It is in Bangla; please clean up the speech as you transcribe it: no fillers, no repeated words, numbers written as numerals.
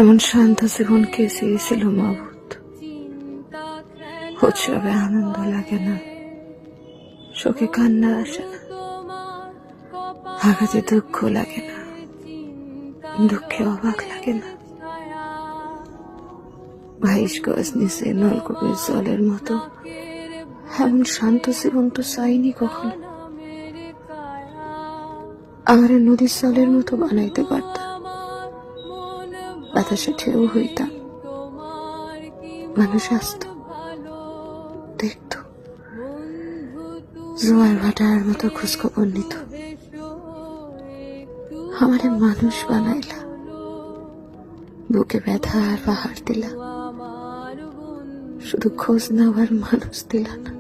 এমন শান্ত জীবন কে চেয়েছিল মাবুদ? উৎসবে আনন্দ লাগে না, শোকে কান্না আসে না, আঘাতে দুঃখ লাগে না, দুঃখে অবাক লাগে না। 22 গজ নিচে নলকূপের জলের মতো এমন শান্ত জীবন তো চাইনি কখনো। আমার নদীর জলের মতো বানাইতে পারতাম, বাতাসে ঢেউ হইতাম, মানুষ আসত, দেখত, জোয়ার ভাটার মতো খোঁজখবর নিত। আমারে মানুষ বানাইলা, বুকে ব্যথা আর পাহাড় দিলা, শুধু খোঁজ নেওয়ার মানুষ দিলা না।